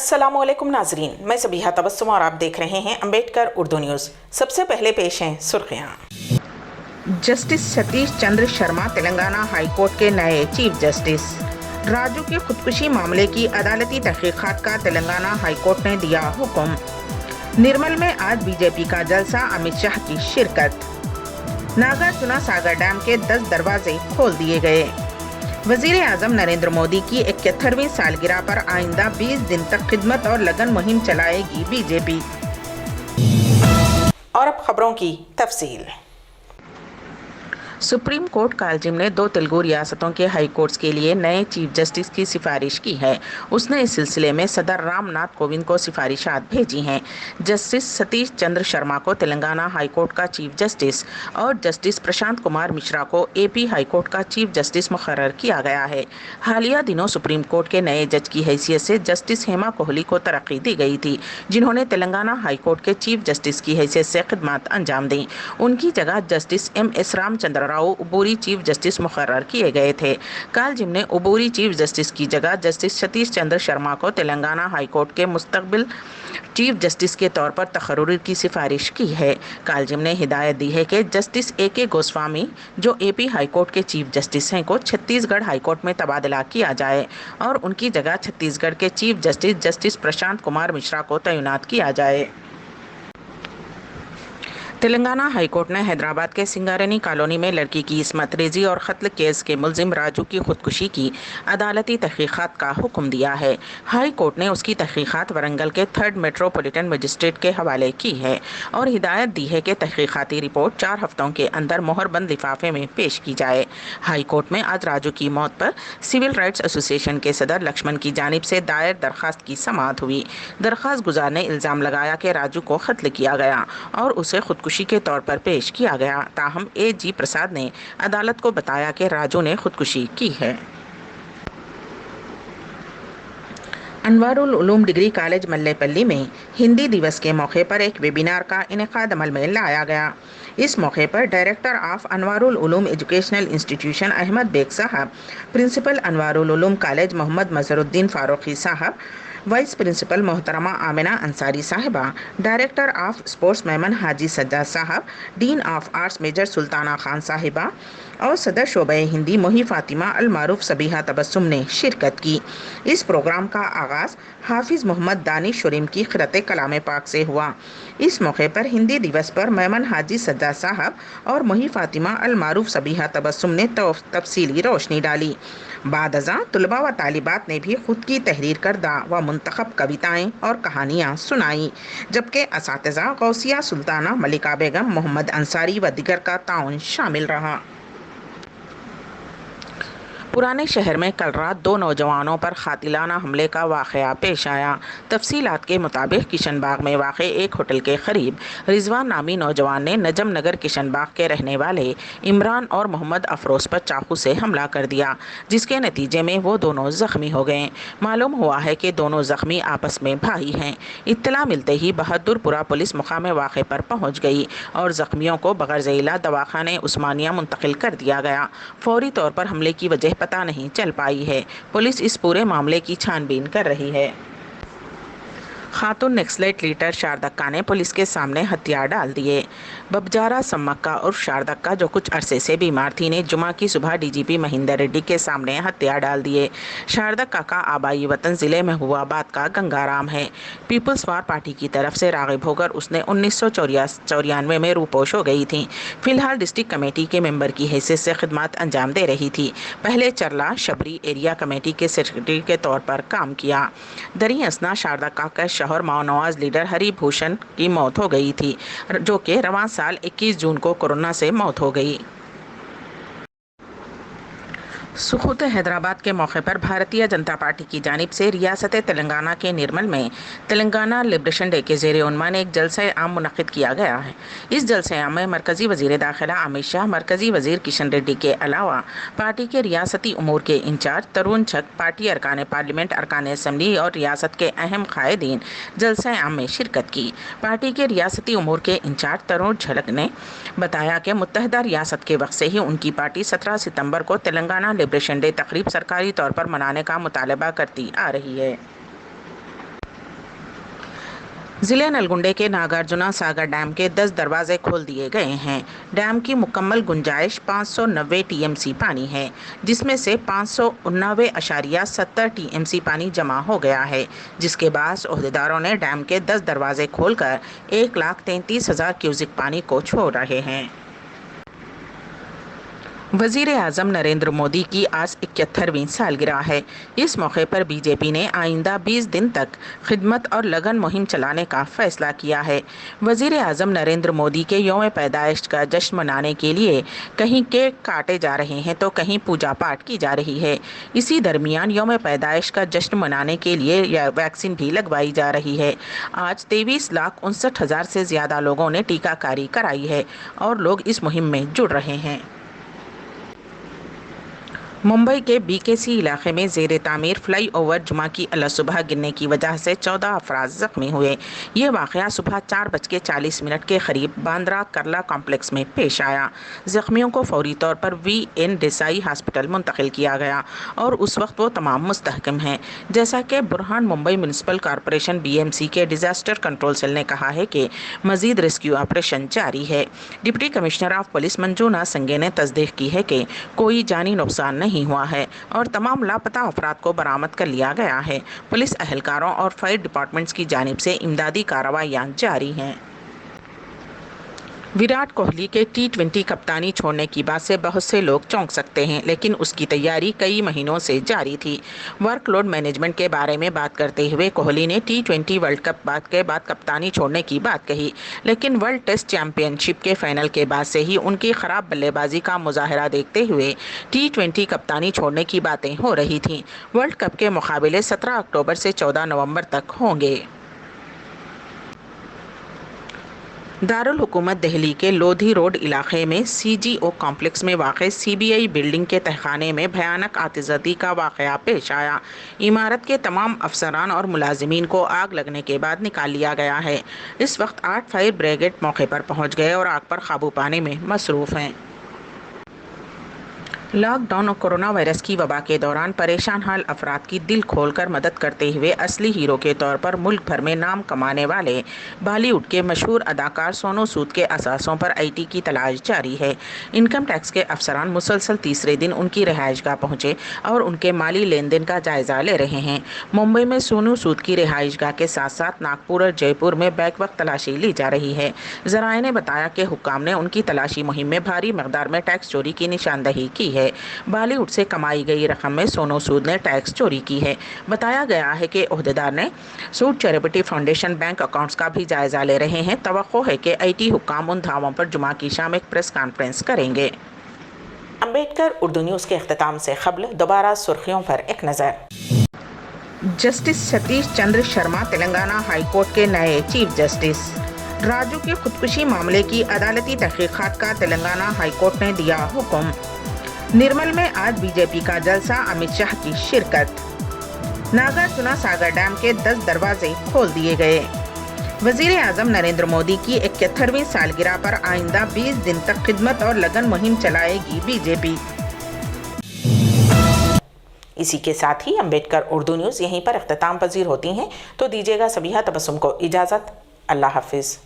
अस्सलामुअलैकुम नाजरीन, मैं ज़बीहा तबस्सुम और आप देख रहे हैं अंबेडकर उर्दू न्यूज़। सबसे पहले पेश हैं सुर्खियाँ। Justice Satish Chandra Sharma Telangana high court के नए चीफ जस्टिस। राजू के खुदकुशी मामले की अदालती तहकीकात का तेलंगाना हाई कोर्ट ने दिया हुक्म। निर्मल में आज बीजेपी का जलसा, अमित शाह की शिरकत। नागार्जुना सागर डैम के 10 दरवाजे खोल दिए गए। वजीर आजम नरेंद्र मोदी की 71वीं सालगिरह पर आइंदा 20 दिन तक खिदमत और लगन मुहिम चलाएगी बीजेपी। और अब खबरों की तफसील। सुप्रीम कोर्ट कालजिम ने 2 तेलुगु रियासतों के हाई कोर्ट्स के लिए नए चीफ जस्टिस की सिफारिश की है। उसने इस सिलसिले में सदर रामनाथ कोविंद को सिफारिशात भेजी हैं। जस्टिस सतीश चंद्र शर्मा को तेलंगाना हाई कोर्ट का चीफ जस्टिस और जस्टिस प्रशांत कुमार मिश्रा को एपी हाई कोर्ट का चीफ जस्टिस मुकर्रर किया गया है। हालिया दिनों सुप्रीम कोर्ट के नए जज की हैसियत से जस्टिस हेमा कोहली को तरक्की दी गई थी, जिन्होंने तेलंगाना हाई कोर्ट के चीफ जस्टिस की हैसियत से खिदमत अंजाम दी। उनकी जगह जस्टिस MS रामचंद्र राव उबूरी चीफ जस्टिस मुकर्रर किए गए थे। कालजिम ने उबूरी चीफ जस्टिस की जगह जस्टिस सतीश चंद्र शर्मा को तेलंगाना हाई कोर्ट के मुस्तकबिल चीफ जस्टिस के तौर पर तकर्रुर की सिफारिश की है। कालजिम ने हिदायत दी है कि जस्टिस AK गोस्वामी, जो एपी हाई कोर्ट के चीफ जस्टिस हैं, को छत्तीसगढ़ हाई कोर्ट में तबादला किया जाए और उनकी जगह छत्तीसगढ़ के chief justice justice Prashant Kumar Mishra को तैनात किया जाए। तेलंगाना हाई कोर्ट ने हैदराबाद के सिंगारेनी कॉलोनी में लड़की की इस्मत रेजी और कत्ल केस के मुलजिम राजू की खुदकुशी की अदालती तहकीकात का हुक्म दिया है। हाई कोर्ट ने उसकी तहकीकात वरंगल के 3rd मेट्रोपॉलिटन मजिस्ट्रेट के हवाले की है और हिदायत दी है कि तहकीकाती रिपोर्ट 4 हफ्तों के अंदर मोहरबंद लिफाफे में पेश की जाए। हाई कोर्ट में आज राजू की मौत पर सिविल राइट्स एसोसिएशन के सदर लक्ष्मण की जानिब से दायर दरख्वास्त की समाअत हुई। दरख्वास्त गुजार ने इल्ज़ाम लगाया कि राजू को कत्ल किया गया और उसे खुदकुशी के तौर पर पेश किया गया। ताहम AG प्रसाद ने अदालत को बताया कि राजू ने खुदकुशी की है। अनवारुल उलूम डिग्री कॉलेज मल्लेपल्ली में हिंदी दिवस के मौके पर एक वेबिनार का इनेकाद अमल में लाया गया। इस मौके पर director of Anwarul Uloom educational institution Ahmad Baig sahab, principal Anwarul Uloom college Mohammad Mazharuddin Farooqui sahab, vice principal मोहतरमा Amina Ansari sahiba, director of sports Memon Haji Sajjad sahab, dean of arts Major Sultana Khan sahiba और सदर शोबे हिंदी मोही फातिमा अल मारूफ सबीहा तबस्सुम ने शिरकत की। इस प्रोग्राम का आगाज़ हाफिज़ मोहम्मद दानिश शुरीम की क़िरात कलाम पाक से हुआ। इस मौके पर हिंदी दिवस पर मेमन हाजी सज्जाद साहब और मोही फातिमा अल मारूफ सबीहा तबस्सुम ने तफसीली रोशनी डाली। बाद अज़ां तुलबा व तालिबात ने भी खुद की तहरीर करदा व मुंतखब कविताएँ और कहानियाँ सुनाई, जबकि असातिज़ा गौसिया सुल्ताना, मलिका बेगम, मोहम्मद अंसारी व दिगर का ताउन शामिल रहा। पुराने शहर में कल रात 2 नौजवानों पर कातिलाना हमले का वाक़या पेश आया। तफसीलात के मुताबिक किशनबाग में वाक़ एक होटल के करीब रिजवान नामी नौजवान ने नजम नगर किशनबाग के रहने वाले इमरान और मोहम्मद अफरोज़ पर चाकू से हमला कर दिया, जिसके नतीजे में वो दोनों ज़ख्मी हो गए। मालूम हुआ है कि दोनों ज़ख्मी आपस में भाई हैं। इत्तला मिलते ही बहादुरपुरा पुलिस मुकाम वाक़े पर पहुँच गई और ज़ख्मियों को बग़ैर ज़िला दवाखाने उस्मानिया मुंतकिल कर दिया गया। फौरी तौर पर हमले की वजह पता नहीं चल पाई है। पुलिस इस पूरे मामले की छानबीन कर रही है। खातून नक्सलाइट लीडर शारदक्का ने पुलिस के सामने हथियार डाल दिए। बबजारा सम्मक्का और शारदक्का, जो कुछ अरसे से बीमार थी, ने जुमा की सुबह DGP महेंदर रेड्डी के सामने हथियार डाल दिए। शारदक्का का आबाई वतन ज़िले में हुआ बात का गंगाराम है। पीपल्स वार पार्टी की तरफ से राग़िब होकर उसने 1994 में रूपोश हो गई थी। फिलहाल डिस्ट्रिक्ट कमेटी के मेंबर की हैसियत से खिदमत अंजाम दे रही थी। पहले चरला शबरी एरिया कमेटी के सेक्रेटरी के तौर पर काम किया। दरी असना शारदक्का का शहर माओनवाज लीडर हरि भूषण की मौत हो गई थी, जो कि रवां साल 21 जून को कोरोना से मौत हो गई। सुखूत हैदराबाद के मौके पर भारतीय जनता पार्टी की जानिब से रियासत तेलंगाना के निर्मल में तेलंगाना लिबरेशन डे के ज़ेरे उन्वान एक जलसे आम मुनक़िद किया गया है। इस जलसे आम में मरकज़ी वज़ीर दाखिला अमित शाह, मरकज़ी वज़ीर किशन रेड्डी के अलावा पार्टी के रियासती उमूर के इंचार्ज तरुण छक, पार्टी अरकान पार्लियामेंट, अरकान असम्बली और रियासत के अहम कायदीन जलसे आम में शिरकत की। पार्टी के रियासती उमूर के इंचार्ज तरुण छक ने बताया कि मुत्तहदा रियासत के वक्त से ही उनकी पार्टी 17 सितंबर को तेलंगाना लिबरेशन डे तकरीब सरकारी तौर पर मनाने का मुतालबा करती आ रही है। ضلع نلگنڈے کے ناگارجنا ساگر ڈیم کے 10 دروازے کھول دیے گئے ہیں۔ ڈیم کی مکمل گنجائش 590 ٹی ایم سی پانی ہے، جس میں سے 589.70 ٹی ایم سی پانی جمع ہو گیا ہے، جس کے باعث عہدیداروں نے ڈیم کے 10 دروازے کھول کر 1,33,000 کیوسک پانی کو چھوڑ رہے ہیں۔ وزیر اعظم نریندر مودی کی آج 71ویں سالگرہ ہے۔ اس موقع پر بی جے پی نے آئندہ 20 دن تک خدمت اور لگن مہم چلانے کا فیصلہ کیا ہے۔ وزیر اعظم نریندر مودی کے یوم پیدائش کا جشن منانے کے لیے کہیں کیک کاٹے جا رہے ہیں تو کہیں پوجا پاٹ کی جا رہی ہے۔ اسی درمیان یوم پیدائش کا جشن منانے کے لیے ویکسین بھی لگوائی جا رہی ہے۔ آج 23,59,000 سے زیادہ لوگوں نے ٹیکہ کاری کرائی ہے اور لوگ اس مہم میں جڑ رہے ہیں۔ ممبئی کے بی کے سی علاقے میں زیر تعمیر فلائی اوور جمعہ کی صبح گرنے کی وجہ سے 14 افراد زخمی ہوئے۔ یہ واقعہ صبح 4:40 کے قریب باندرا کرلا کمپلیکس میں پیش آیا۔ زخمیوں کو فوری طور پر وی این دیسائی ہاسپٹل منتقل کیا گیا اور اس وقت وہ تمام مستحکم ہیں۔ جیسا کہ Brihanmumbai municipal corporation B M C کے ڈیزاسٹر کنٹرول سیل نے کہا ہے کہ مزید ریسکیو آپریشن جاری ہے۔ ڈپٹی کمشنر آف پولیس منجونا سنگے نے تصدیق کی ہے کہ کوئی جانی نقصان نہیں ہوا ہے اور تمام لاپتہ افراد کو برآمد کر لیا گیا ہے۔ پولیس اہلکاروں اور فائر ڈپارٹمنٹس کی جانب سے امدادی کارروائیاں جاری ہیں۔ وراٹ کوہلی کے T20 کپتانی چھوڑنے کی بات سے بہت سے لوگ چونک سکتے ہیں، لیکن اس کی تیاری کئی مہینوں سے جاری تھی۔ ورک لوڈ مینجمنٹ کے بارے میں بات کرتے ہوئے کوہلی نے T20 ورلڈ کپ کے بعد کپتانی چھوڑنے کی بات کہی، لیکن ورلڈ ٹیسٹ چیمپئن شپ کے فائنل کے بعد سے ہی ان کی خراب بلے بازی کا مظاہرہ دیکھتے ہوئے T20 کپتانی چھوڑنے کی باتیں ہو رہی تھیں۔ ورلڈ کپ کے مقابلے 17 اکتوبر سے 14 نومبر تک ہوں گے۔ دارالحکومت دہلی کے لودھی روڈ علاقے میں سی جی او کمپلیکس میں واقع سی بی آئی بلڈنگ کے تہخانے میں بھیانک آتشزدی کا واقعہ پیش آیا۔ عمارت کے تمام افسران اور ملازمین کو آگ لگنے کے بعد نکال لیا گیا ہے۔ اس وقت 8 فائر بریگیڈ موقع پر پہنچ گئے اور آگ پر قابو پانے میں مصروف ہیں۔ لاک ڈاؤن اور کورونا وائرس کی وبا کے دوران پریشان حال افراد کی دل کھول کر مدد کرتے ہوئے اصلی ہیرو کے طور پر ملک بھر میں نام کمانے والے بالی ووڈ کے مشہور اداکار سونو سود کے اثاثوں پر آئی ٹی کی تلاش جاری ہے۔ انکم ٹیکس کے افسران مسلسل تیسرے دن ان کی رہائش گاہ پہنچے اور ان کے مالی لین دین کا جائزہ لے رہے ہیں۔ ممبئی میں سونو سود کی رہائش گاہ کے ساتھ ساتھ ناگپور اور جے پور میں بیک وقت تلاشی لی جا رہی ہے۔ ذرائع نے بتایا کہ حکام نے ان کی تلاشی مہم میں بھاری مقدار میں ٹیکس چوری کی نشاندہی کی ہے۔ بالی ووڈ سے کمائی گئی رقم میں سونو سود نے ٹیکس چوری کی ہے۔ بتایا گیا ہے کہ عہدیدار نے سود چیریٹی فاؤنڈیشن بینک اکاؤنٹس کا بھی جائزہ لے رہے ہیں۔ توقع ہے کہ آئی ٹی حکام ان دھاووں پر جمعہ کی شام ایک پریس کانفرنس کریں گے۔ امبیڈکر اردو نیوز کے اختتام سے قبل دوبارہ سرخیوں پر ایک نظر۔ Justice Satish Chandra Sharma Telangana high court کے نئے چیف جسٹس۔ راجو کی خودکشی معاملے کی عدالتی تحقیقات کا تلنگانہ ہائی کورٹ نے دیا حکم۔ نرمل میں آج بی جے پی کا جلسہ، امت شاہ کی شرکت۔ ناگارجنا ساگر ڈیم کے 10 دروازے کھول دیے گئے۔ وزیر اعظم نریندر مودی کی 71ویں سالگرہ پر آئندہ 20 دن تک خدمت اور لگن مہم چلائے گی بی جے پی۔ اسی کے ساتھ ہی امبیڈکر اردو نیوز یہیں پر اختتام پذیر ہوتی ہیں، تو دیجیے گا سبیحہ تبسم کو اجازت۔ اللہ حافظ۔